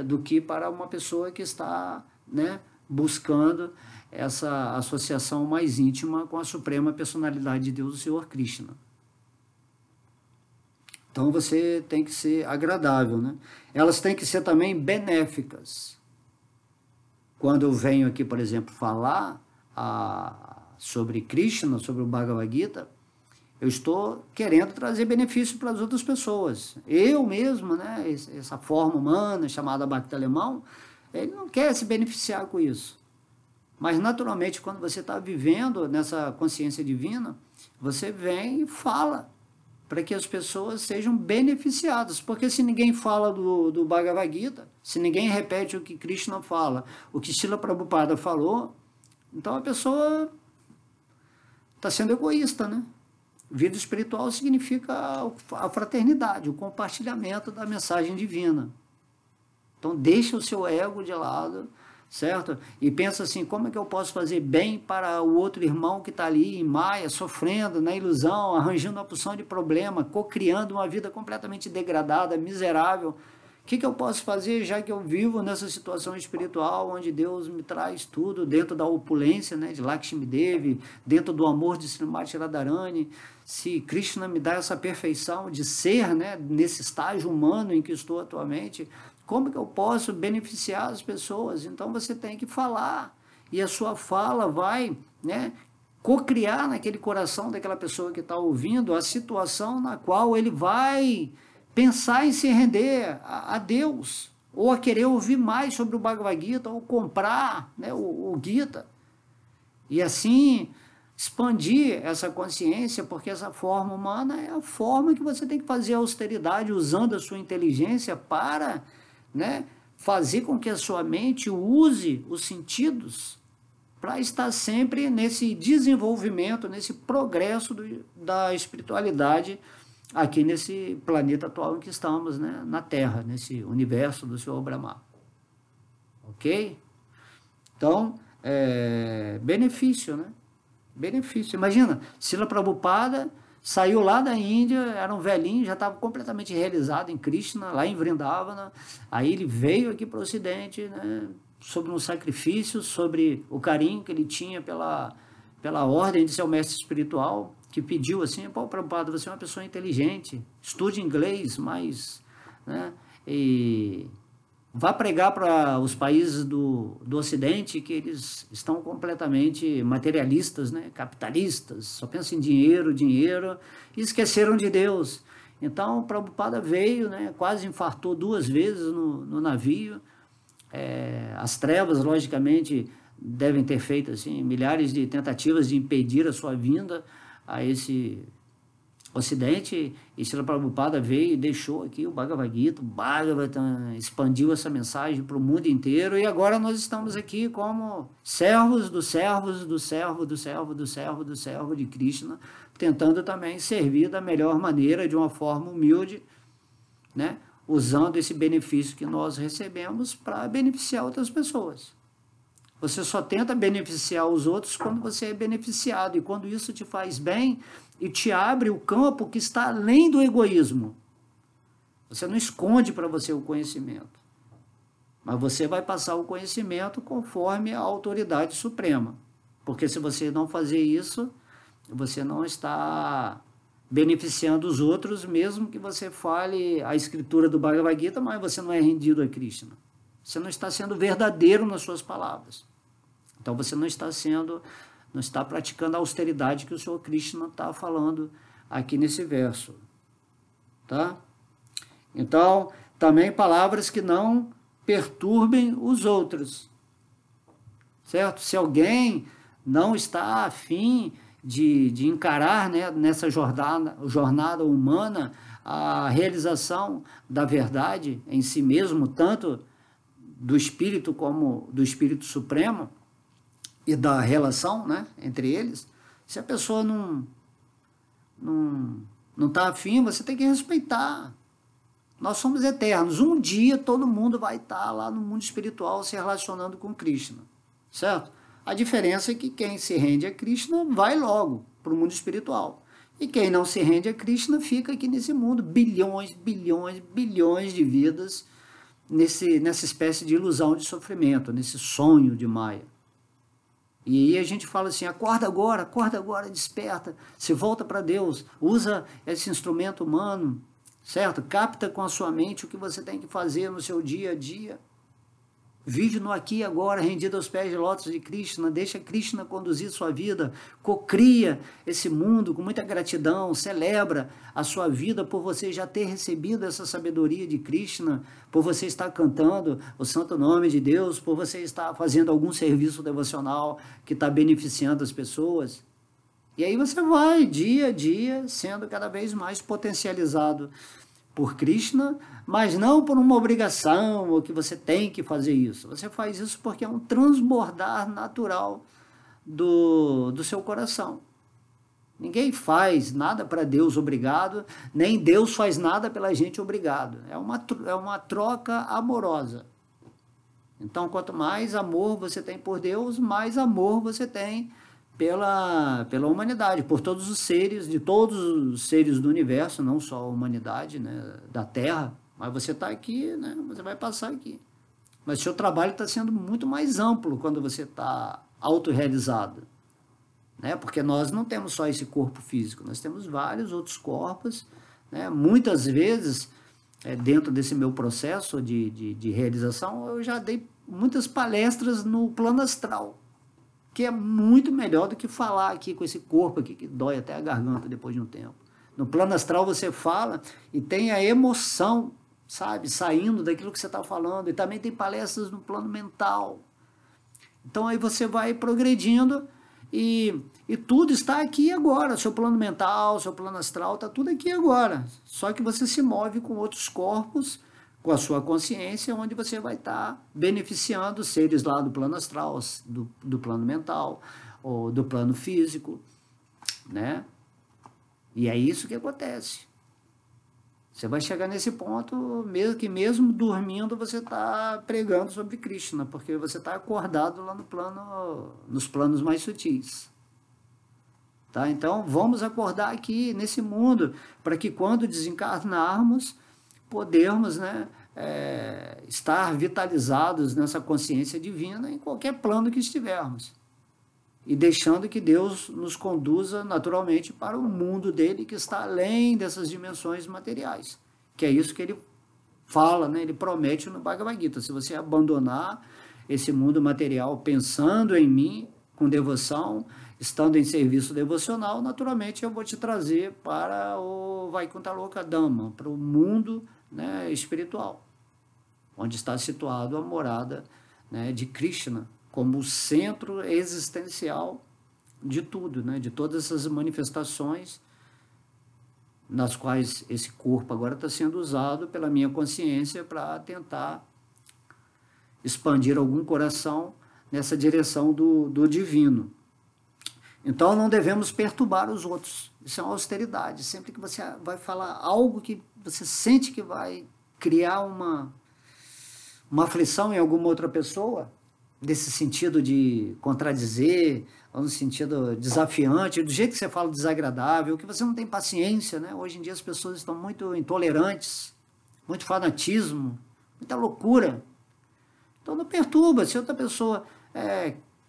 do que para uma pessoa que está, né, buscando essa associação mais íntima com a suprema personalidade de Deus, o Senhor Krishna. Então você tem que ser agradável, né? Elas têm que ser também benéficas. Quando eu venho aqui, por exemplo, falar sobre Krishna, sobre o Bhagavad Gita, eu estou querendo trazer benefício para as outras pessoas. Eu mesmo, né, essa forma humana chamada Bhakti alemão, ele não quer se beneficiar com isso. Mas, naturalmente, quando você está vivendo nessa consciência divina, você vem e fala para que as pessoas sejam beneficiadas. Porque se ninguém fala do Bhagavad Gita, se ninguém repete o que Krishna fala, o que Srila Prabhupada falou, então a pessoa está sendo egoísta, né? Vida espiritual significa a fraternidade, o compartilhamento da mensagem divina. Então deixa o seu ego de lado, certo? E pensa assim, como é que eu posso fazer bem para o outro irmão que está ali em Maya, sofrendo na ilusão, arranjando uma porção de problema, cocriando uma vida completamente degradada, miserável. O que eu posso fazer, já que eu vivo nessa situação espiritual, onde Deus me traz tudo dentro da opulência, né, de Lakshmi Devi, dentro do amor de Srimati Radharani, se Krishna me dá essa perfeição de ser, né, nesse estágio humano em que estou atualmente, como que eu posso beneficiar as pessoas? Então você tem que falar, e a sua fala vai, né, cocriar naquele coração daquela pessoa que está ouvindo a situação na qual ele vai pensar em se render a Deus, ou a querer ouvir mais sobre o Bhagavad Gita, ou comprar, né, o Gita, e assim expandir essa consciência, porque essa forma humana é a forma que você tem que fazer a austeridade, usando a sua inteligência para, né, fazer com que a sua mente use os sentidos para estar sempre nesse desenvolvimento, nesse progresso da espiritualidade aqui nesse planeta atual em que estamos, né? Na Terra, nesse universo do Senhor Brahma. Ok? Então, benefício, né? Benefício. Imagina, Srila Prabhupada saiu lá da Índia, era um velhinho, já estava completamente realizado em Krishna, lá em Vrindavana. Aí ele veio aqui para o Ocidente, né, sobre um sacrifício, sobre o carinho que ele tinha pela ordem de seu mestre espiritual, que pediu assim: pô, Prabhupada, você é uma pessoa inteligente, estude inglês, mas, né, e vá pregar para os países do Ocidente, que eles estão completamente materialistas, né? Capitalistas, só pensam em dinheiro, dinheiro, e esqueceram de Deus. Então, o Prabhupada veio, né? Quase infartou 2 vezes no navio. As trevas, logicamente, devem ter feito assim, milhares de tentativas de impedir a sua vinda a esse Ocidente, e Srila Prabhupada veio e deixou aqui o Bhagavad Gita, o Bhagavatam, expandiu essa mensagem para o mundo inteiro, e agora nós estamos aqui como servos do servos do servo do servo do servo do servo de Krishna, tentando também servir da melhor maneira, de uma forma humilde, né? Usando esse benefício que nós recebemos para beneficiar outras pessoas. Você só tenta beneficiar os outros quando você é beneficiado, e quando isso te faz bem e te abre o campo que está além do egoísmo. Você não esconde para você o conhecimento, mas você vai passar o conhecimento conforme a autoridade suprema. Porque se você não fazer isso, você não está beneficiando os outros, mesmo que você fale a escritura do Bhagavad Gita, mas você não é rendido a Krishna. Você não está sendo verdadeiro nas suas palavras. Então você não está praticando a austeridade que o Senhor Krishna está falando aqui nesse verso. Tá? Então, também palavras que não perturbem os outros. Certo? Se alguém não está afim de encarar, né, nessa jornada humana a realização da verdade em si mesmo, tanto do Espírito como do Espírito Supremo, e da relação, né, entre eles, se a pessoa não está afim, você tem que respeitar. Nós somos eternos. Um dia todo mundo vai estar lá no mundo espiritual se relacionando com Krishna, certo? A diferença é que quem se rende a Krishna vai logo para o mundo espiritual. E quem não se rende a Krishna fica aqui nesse mundo, bilhões, bilhões, bilhões de vidas, nessa espécie de ilusão de sofrimento, nesse sonho de Maya. E aí a gente fala assim: acorda agora, desperta, se volta para Deus, usa esse instrumento humano, certo? Capta com a sua mente o que você tem que fazer no seu dia a dia. Vive no aqui e agora, rendido aos pés de lótus de Krishna, deixa Krishna conduzir sua vida, cocria esse mundo com muita gratidão, celebra a sua vida por você já ter recebido essa sabedoria de Krishna, por você estar cantando o santo nome de Deus, por você estar fazendo algum serviço devocional que está beneficiando as pessoas. E aí você vai, dia a dia, sendo cada vez mais potencializado por Krishna, mas não por uma obrigação, ou que você tem que fazer isso. Você faz isso porque é um transbordar natural do seu coração. Ninguém faz nada para Deus obrigado, nem Deus faz nada pela gente obrigado. É uma troca amorosa. Então, quanto mais amor você tem por Deus, mais amor você tem pela humanidade, por todos os seres, de todos os seres do universo, não só a humanidade, né, da Terra, mas você está aqui, né, você vai passar aqui. Mas seu trabalho está sendo muito mais amplo quando você está autorrealizado, né, porque nós não temos só esse corpo físico, nós temos vários outros corpos, né, muitas vezes, dentro desse meu processo de realização, eu já dei muitas palestras no plano astral, que é muito melhor do que falar aqui com esse corpo aqui, que dói até a garganta depois de um tempo. No plano astral você fala e tem a emoção, sabe, saindo daquilo que você está falando, e também tem palestras no plano mental. Então aí você vai progredindo e tudo está aqui agora, seu plano mental, seu plano astral, está tudo aqui agora. Só que você se move com outros corpos, com a sua consciência, onde você vai estar beneficiando seres lá do plano astral, do plano mental, ou do plano físico, né? E é isso que acontece. Você vai chegar nesse ponto, mesmo dormindo, você está pregando sobre Krishna, porque você está acordado lá nos planos mais sutis. Tá? Então, vamos acordar aqui nesse mundo, para que quando desencarnarmos, podermos, né, estar vitalizados nessa consciência divina em qualquer plano que estivermos. E deixando que Deus nos conduza naturalmente para o mundo dele, que está além dessas dimensões materiais. Que é isso que ele fala, né? Ele promete no Bhagavad Gita. Se você abandonar esse mundo material pensando em mim, com devoção, estando em serviço devocional, naturalmente eu vou te trazer para o Vaikuntha Loka Dhamma, para o mundo, né, espiritual, onde está situado a morada, né, de Krishna, como o centro existencial de tudo, né? De todas essas manifestações nas quais esse corpo agora está sendo usado pela minha consciência para tentar expandir algum coração nessa direção do divino. Então não devemos perturbar os outros. Isso é uma austeridade. Sempre que você vai falar algo que você sente que vai criar uma aflição em alguma outra pessoa, desse sentido de contradizer, ou no sentido desafiante, do jeito que você fala desagradável, que você não tem paciência, né? Hoje em dia as pessoas estão muito intolerantes, muito fanatismo, muita loucura. Então não perturba. Se outra pessoa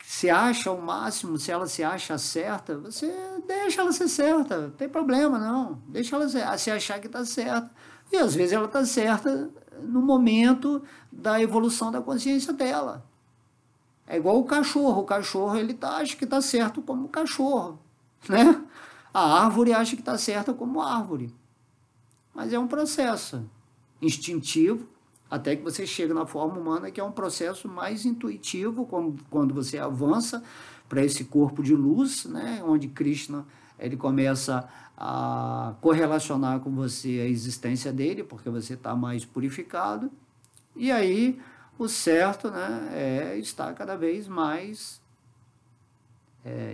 se acha o máximo, se ela se acha certa, você deixa ela ser certa, não tem problema não, deixa ela se achar que está certa. E às vezes ela está certa no momento da evolução da consciência dela. É igual o cachorro ele acha que está certo como cachorro, né? A árvore acha que está certa como árvore. Mas é um processo instintivo, até que você chega na forma humana, que é um processo mais intuitivo, quando você avança para esse corpo de luz, né? Onde Krishna ele começa a correlacionar com você a existência dele, porque você está mais purificado, e aí o certo, né, é estar cada vez mais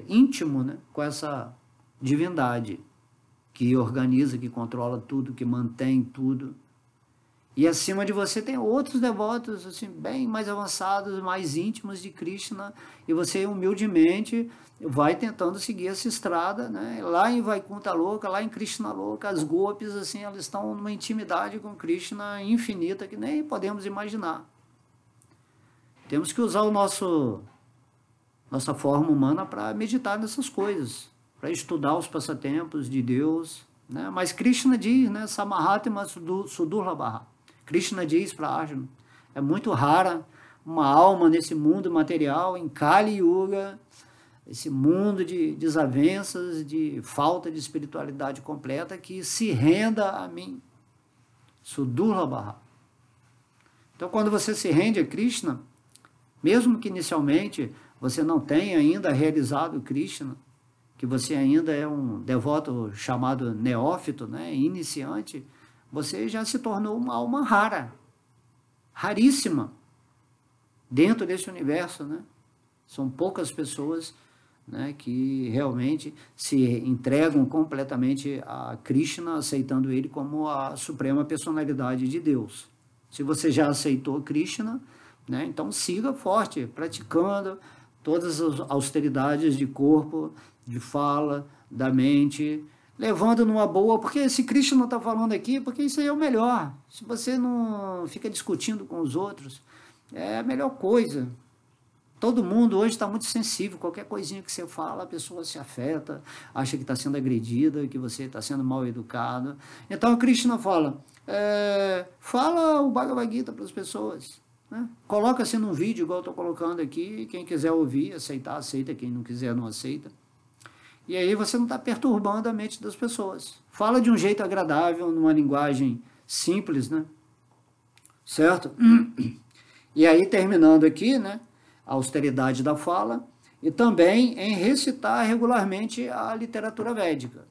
íntimo, né, com essa divindade que organiza, que controla tudo, que mantém tudo. E acima de você tem outros devotos assim, bem mais avançados, mais íntimos de Krishna, e você humildemente vai tentando seguir essa estrada, né? Lá em Vaikuntha Loka, lá em Krishna Loka, as gopis assim, elas estão numa intimidade com Krishna infinita que nem podemos imaginar. Temos que usar nossa forma humana para meditar nessas coisas, para estudar os passatempos de Deus, né? Mas Krishna diz, né, Samahatma Sudurlabha. Krishna diz para Arjuna, é muito rara uma alma nesse mundo material, em Kali Yuga, esse mundo de desavenças, de falta de espiritualidade completa, que se renda a mim. Sudurlabha. Então, quando você se rende a Krishna, mesmo que inicialmente você não tenha ainda realizado Krishna, que você ainda é um devoto chamado neófito, né, iniciante, você já se tornou uma alma rara, raríssima, dentro desse universo, né? São poucas pessoas, né, que realmente se entregam completamente a Krishna, aceitando ele como a suprema personalidade de Deus. Se você já aceitou Krishna, né, então siga forte, praticando todas as austeridades de corpo, de fala, da mente, levando numa boa, porque se Krishna está falando aqui, porque isso aí é o melhor. Se você não fica discutindo com os outros, é a melhor coisa. Todo mundo hoje está muito sensível, qualquer coisinha que você fala, a pessoa se afeta, acha que está sendo agredida, que você está sendo mal educado. Então a Krishna fala, fala o Bhagavad Gita para as pessoas, né? Coloca assim num vídeo, igual eu estou colocando aqui, quem quiser ouvir, aceitar, aceita, quem não quiser, não aceita. E aí você não está perturbando a mente das pessoas. Fala de um jeito agradável, numa linguagem simples, né? Certo? E aí, terminando aqui, né, a austeridade da fala, e também em recitar regularmente a literatura védica.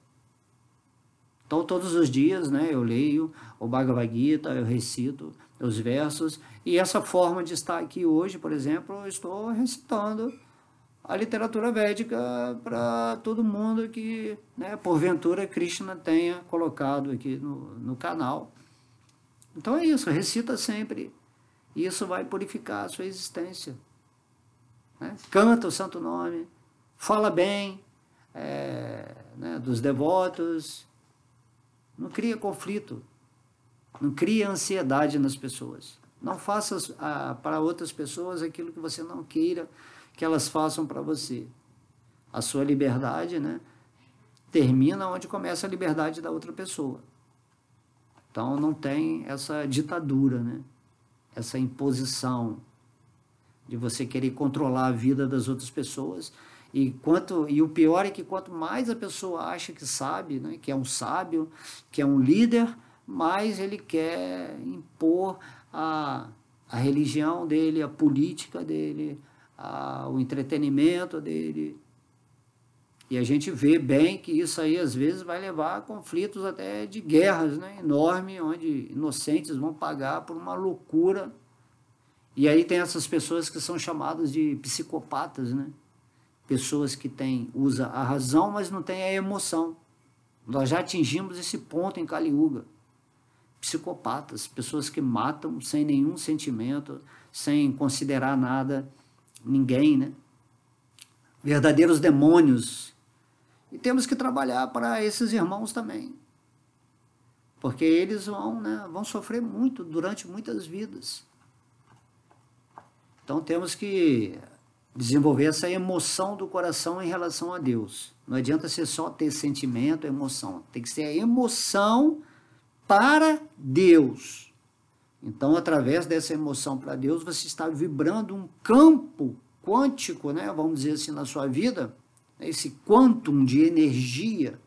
Então, todos os dias, né, eu leio o Bhagavad Gita, eu recito os versos, e essa forma de estar aqui hoje, por exemplo, eu estou recitando a literatura védica para todo mundo que, né, porventura, Krishna tenha colocado aqui no canal. Então é isso, recita sempre. Isso vai purificar a sua existência. Né? Canta o santo nome, fala bem né, dos devotos, não cria conflito, não cria ansiedade nas pessoas. Não faça para outras pessoas aquilo que você não queira que elas façam para você. A sua liberdade, né, termina onde começa a liberdade da outra pessoa. Então não tem essa ditadura, né, essa imposição de você querer controlar a vida das outras pessoas. E o pior é que quanto mais a pessoa acha que sabe, né, que é um sábio, que é um líder, mais ele quer impor a religião dele, a política dele, o entretenimento dele. E a gente vê bem que isso aí às vezes vai levar a conflitos até de guerras, né, enormes, onde inocentes vão pagar por uma loucura. E aí tem essas pessoas que são chamadas de psicopatas, né? Pessoas que usam a razão, mas não têm a emoção. Nós já atingimos esse ponto em Kali Yuga. Psicopatas, pessoas que matam sem nenhum sentimento, sem considerar nada, ninguém, né? Verdadeiros demônios. E temos que trabalhar para esses irmãos também. Porque eles vão sofrer muito durante muitas vidas. Então temos que desenvolver essa emoção do coração em relação a Deus. Não adianta ser só ter sentimento, emoção. Tem que ser a emoção para Deus. Então, através dessa emoção para Deus, você está vibrando um campo quântico, né? Vamos dizer assim, na sua vida, esse quantum de energia,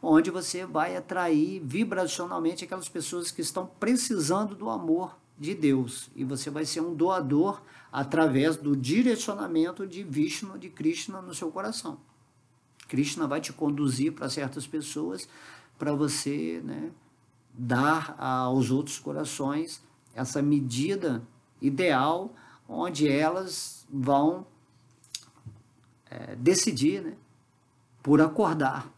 onde você vai atrair vibracionalmente aquelas pessoas que estão precisando do amor de Deus. E você vai ser um doador através do direcionamento de Vishnu, de Krishna no seu coração. Krishna vai te conduzir para certas pessoas para você, né, dar aos outros corações essa medida ideal onde elas vão decidir, né, por acordar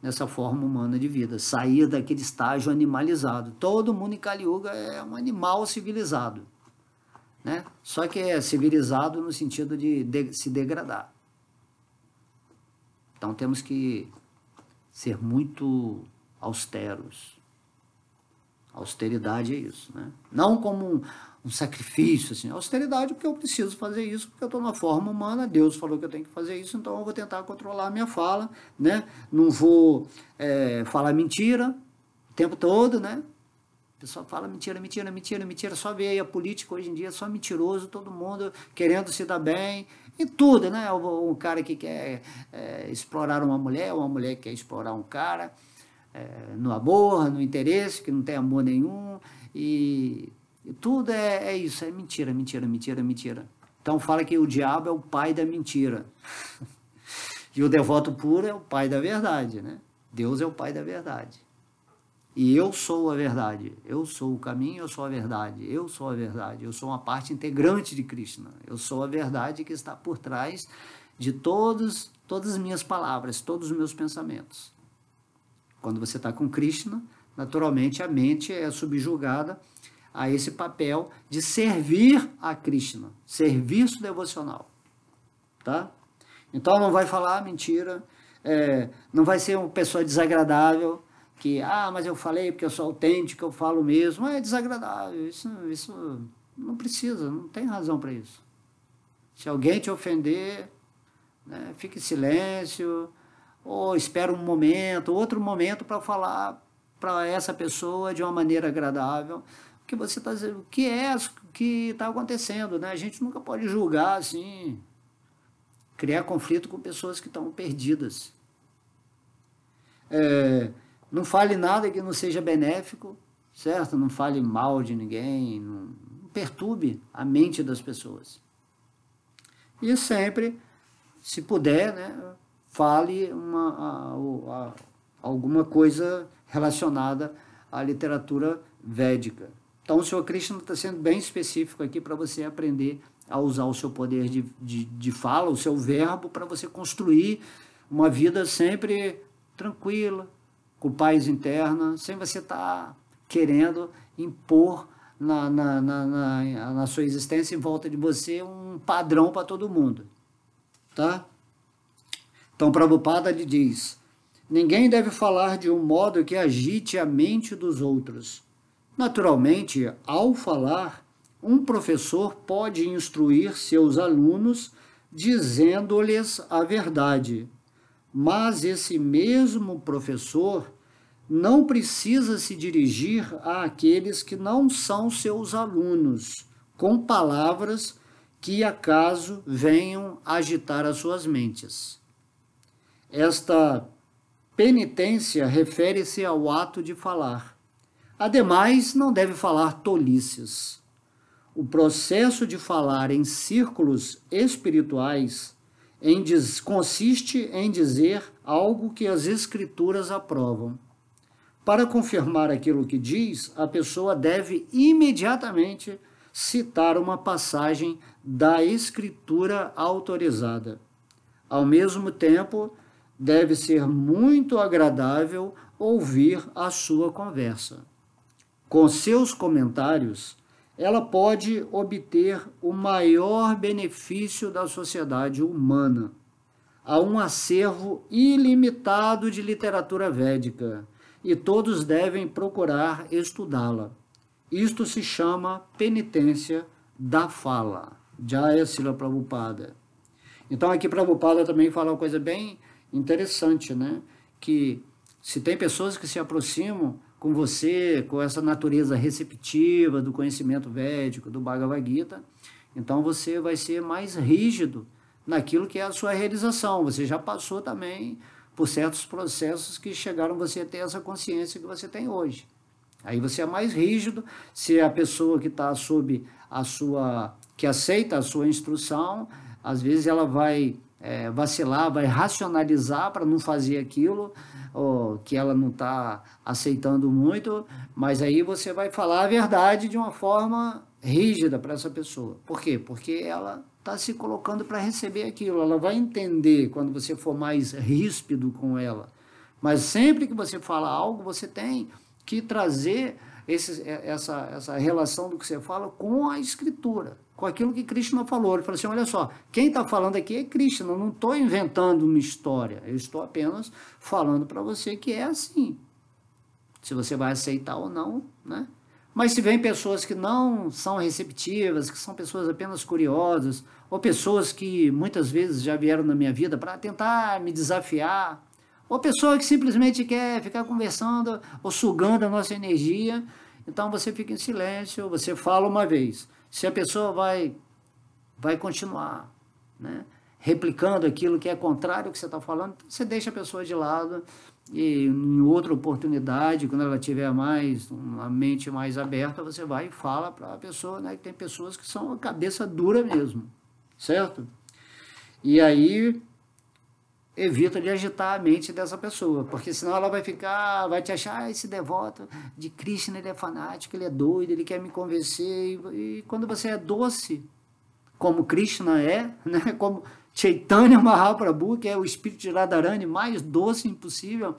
nessa forma humana de vida, sair daquele estágio animalizado. Todo mundo em Kali Yuga é um animal civilizado, né? Só que é civilizado no sentido de se degradar. Então temos que ser muito austeros. Austeridade é isso, né? Não como um sacrifício, assim. Austeridade porque eu preciso fazer isso, porque eu estou na forma humana, Deus falou que eu tenho que fazer isso, então eu vou tentar controlar a minha fala, né? Não vou falar mentira o tempo todo, né? O pessoal fala mentira, mentira, mentira, mentira, só vê aí a política hoje em dia, só mentiroso, todo mundo querendo se dar bem, e tudo, né? Um cara que quer explorar uma mulher que quer explorar um cara, no amor, no interesse, que não tem amor nenhum, e tudo é isso, é mentira, mentira, mentira, mentira. Então fala que o diabo é o pai da mentira. E o devoto puro é o pai da verdade, né? Deus é o pai da verdade. E eu sou a verdade, eu sou o caminho, eu sou a verdade, eu sou a verdade, eu sou uma parte integrante de Krishna, eu sou a verdade que está por trás de todas as minhas palavras, todos os meus pensamentos. Quando você está com Krishna, naturalmente a mente é subjugada a esse papel de servir a Krishna, serviço devocional, tá? Então não vai falar mentira, não vai ser uma pessoa desagradável, que, mas eu falei porque eu sou autêntico, eu falo mesmo, é desagradável, isso não precisa, não tem razão para isso. Se alguém te ofender, né, fique em silêncio, ou espera um momento, outro momento para falar para essa pessoa de uma maneira agradável, que você está dizendo, o que está acontecendo, né? A gente nunca pode julgar assim, criar conflito com pessoas que estão perdidas. Não fale nada que não seja benéfico, certo? Não fale mal de ninguém, não perturbe a mente das pessoas. E sempre, se puder, né, fale alguma coisa relacionada à literatura védica. Então, o Sr. Krishna está sendo bem específico aqui para você aprender a usar o seu poder de fala, o seu verbo, para você construir uma vida sempre tranquila, com paz interna, sem você estar querendo impor na sua existência em volta de você um padrão para todo mundo. Tá? Então, Prabhupada lhe diz: ninguém deve falar de um modo que agite a mente dos outros. Naturalmente, ao falar, um professor pode instruir seus alunos dizendo-lhes a verdade, mas esse mesmo professor não precisa se dirigir àqueles que não são seus alunos, com palavras que acaso venham agitar as suas mentes. Esta penitência refere-se ao ato de falar. Ademais, não deve falar tolices. O processo de falar em círculos espirituais consiste em dizer algo que as escrituras aprovam. Para confirmar aquilo que diz, a pessoa deve imediatamente citar uma passagem da escritura autorizada. Ao mesmo tempo, deve ser muito agradável ouvir a sua conversa. Com seus comentários, ela pode obter o maior benefício da sociedade humana. Há um acervo ilimitado de literatura védica, e todos devem procurar estudá-la. Isto se chama penitência da fala. Jaya Srila Prabhupada. Então aqui Prabhupada também fala uma coisa bem interessante, né? Que se tem pessoas que se aproximam com você, com essa natureza receptiva do conhecimento védico, do Bhagavad Gita, então você vai ser mais rígido naquilo que é a sua realização. Você já passou também por certos processos que chegaram você a ter essa consciência que você tem hoje. Aí você é mais rígido. Se a pessoa que está sob que aceita a sua instrução, às vezes ela vai vacilar, vai racionalizar para não fazer aquilo, ou que ela não está aceitando muito, mas aí você vai falar a verdade de uma forma rígida para essa pessoa. Por quê? Porque ela está se colocando para receber aquilo, ela vai entender quando você for mais ríspido com ela. Mas sempre que você fala algo, você tem que trazer essa relação do que você fala com a escritura, com aquilo que Krishna falou. Ele falou assim, olha só, quem está falando aqui é Krishna, eu não estou inventando uma história, eu estou apenas falando para você que é assim. Se você vai aceitar ou não, né? Mas se vem pessoas que não são receptivas, que são pessoas apenas curiosas, ou pessoas que muitas vezes já vieram na minha vida para tentar me desafiar, ou pessoa que simplesmente quer ficar conversando ou sugando a nossa energia, então você fica em silêncio, você fala uma vez. Se a pessoa vai continuar, né, replicando aquilo que é contrário ao que você está falando, você deixa a pessoa de lado e em outra oportunidade, quando ela tiver uma mente mais aberta, você vai e fala para a pessoa, né, que tem pessoas que são a cabeça dura mesmo, certo? E aí evita de agitar a mente dessa pessoa, porque senão ela vai te achar, esse devoto de Krishna, ele é fanático, ele é doido, ele quer me convencer, e quando você é doce, como Krishna é, né, como Chaitanya Mahaprabhu, que é o espírito de Radharani mais doce impossível,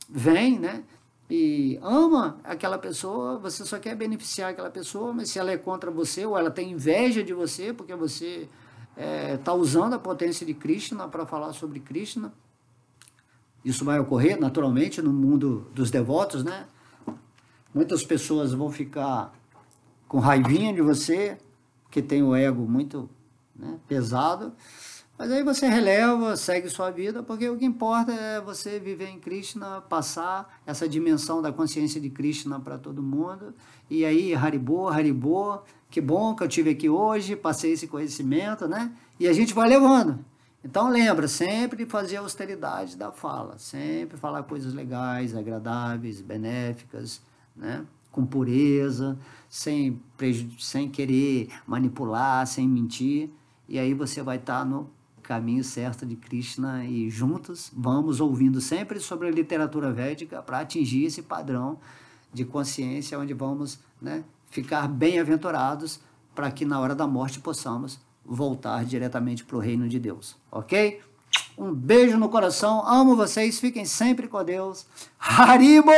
vem, né, e ama aquela pessoa, você só quer beneficiar aquela pessoa, mas se ela é contra você, ou ela tem inveja de você, porque você está usando a potência de Krishna para falar sobre Krishna. Isso vai ocorrer naturalmente no mundo dos devotos, né? Muitas pessoas vão ficar com raivinha de você, porque tem o ego muito, né, pesado, mas aí você releva, segue sua vida, porque o que importa é você viver em Krishna, passar essa dimensão da consciência de Krishna para todo mundo, e aí Haribô, Haribô, que bom que eu tive aqui hoje, passei esse conhecimento, né? E a gente vai levando. Então lembra, sempre fazer a austeridade da fala, sempre falar coisas legais, agradáveis, benéficas, né? Com pureza, sem querer manipular, sem mentir, e aí você vai estar no caminho certo de Krishna e juntos vamos ouvindo sempre sobre a literatura védica para atingir esse padrão de consciência onde vamos, né, ficar bem-aventurados para que na hora da morte possamos voltar diretamente para o reino de Deus, ok? Um beijo no coração, amo vocês, fiquem sempre com Deus. Haribo!